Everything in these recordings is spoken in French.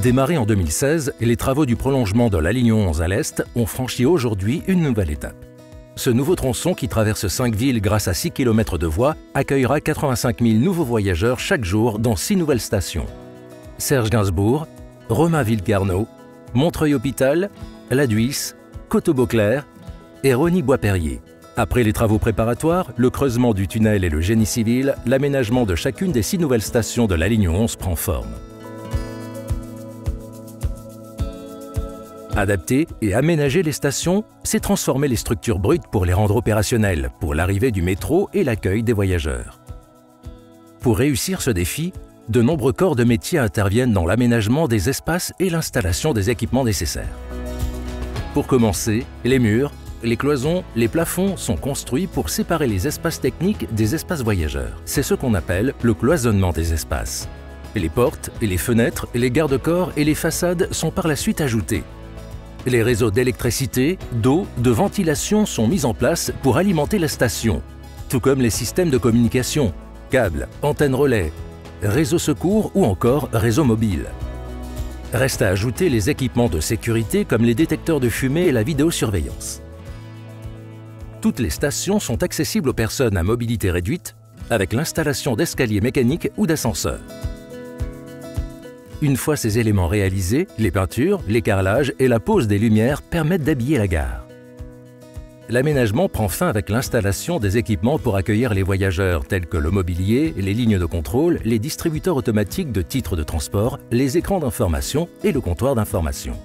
Démarrés en 2016, les travaux du prolongement de la ligne 11 à l'est ont franchi aujourd'hui une nouvelle étape. Ce nouveau tronçon qui traverse 5 villes grâce à 6 km de voies accueillera 85 000 nouveaux voyageurs chaque jour dans 6 nouvelles stations. Serge Gainsbourg, Romainville-Carnot, Montreuil-Hôpital, La Duisse, Coteau-Beauclair et Rosny-Bois-Perrier. Après les travaux préparatoires, le creusement du tunnel et le génie civil, l'aménagement de chacune des 6 nouvelles stations de la ligne 11 prend forme. Adapter et aménager les stations, c'est transformer les structures brutes pour les rendre opérationnelles, pour l'arrivée du métro et l'accueil des voyageurs. Pour réussir ce défi, de nombreux corps de métier interviennent dans l'aménagement des espaces et l'installation des équipements nécessaires. Pour commencer, les murs, les cloisons, les plafonds sont construits pour séparer les espaces techniques des espaces voyageurs. C'est ce qu'on appelle le cloisonnement des espaces. Les portes, les fenêtres, les garde-corps et les façades sont par la suite ajoutés. Les réseaux d'électricité, d'eau, de ventilation sont mis en place pour alimenter la station, tout comme les systèmes de communication, câbles, antennes relais, réseaux secours ou encore réseaux mobiles. Reste à ajouter les équipements de sécurité comme les détecteurs de fumée et la vidéosurveillance. Toutes les stations sont accessibles aux personnes à mobilité réduite avec l'installation d'escaliers mécaniques ou d'ascenseurs. Une fois ces éléments réalisés, les peintures, les carrelages et la pose des lumières permettent d'habiller la gare. L'aménagement prend fin avec l'installation des équipements pour accueillir les voyageurs tels que le mobilier, les lignes de contrôle, les distributeurs automatiques de titres de transport, les écrans d'information et le comptoir d'information.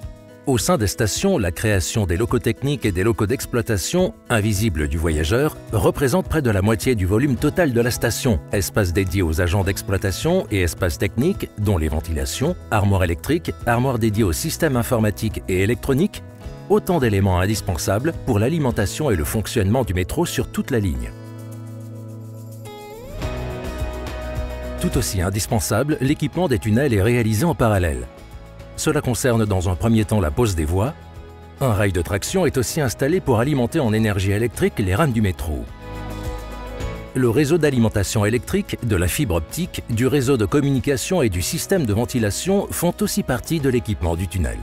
Au sein des stations, la création des locaux techniques et des locaux d'exploitation, invisibles du voyageur, représente près de la moitié du volume total de la station. Espaces dédiés aux agents d'exploitation et espaces techniques, dont les ventilations, armoires électriques, armoires dédiées aux systèmes informatiques et électroniques, autant d'éléments indispensables pour l'alimentation et le fonctionnement du métro sur toute la ligne. Tout aussi indispensable, l'équipement des tunnels est réalisé en parallèle. Cela concerne dans un premier temps la pose des voies. Un rail de traction est aussi installé pour alimenter en énergie électrique les rames du métro. Le réseau d'alimentation électrique, de la fibre optique, du réseau de communication et du système de ventilation font aussi partie de l'équipement du tunnel.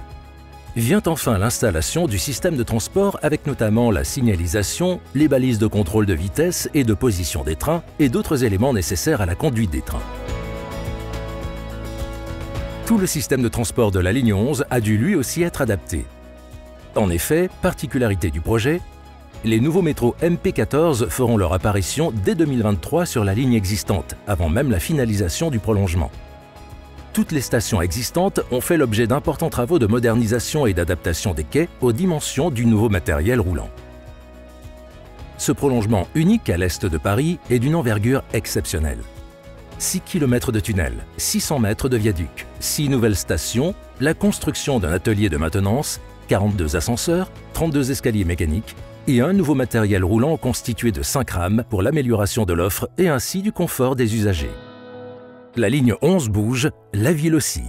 Vient enfin l'installation du système de transport avec notamment la signalisation, les balises de contrôle de vitesse et de position des trains et d'autres éléments nécessaires à la conduite des trains. Tout le système de transport de la ligne 11 a dû lui aussi être adapté. En effet, particularité du projet, les nouveaux métros MP14 feront leur apparition dès 2023 sur la ligne existante, avant même la finalisation du prolongement. Toutes les stations existantes ont fait l'objet d'importants travaux de modernisation et d'adaptation des quais aux dimensions du nouveau matériel roulant. Ce prolongement unique à l'est de Paris est d'une envergure exceptionnelle. 6 km de tunnel, 600 mètres de viaduc, 6 nouvelles stations, la construction d'un atelier de maintenance, 42 ascenseurs, 32 escaliers mécaniques et un nouveau matériel roulant constitué de 5 rames pour l'amélioration de l'offre et ainsi du confort des usagers. La ligne 11 bouge, la ville aussi.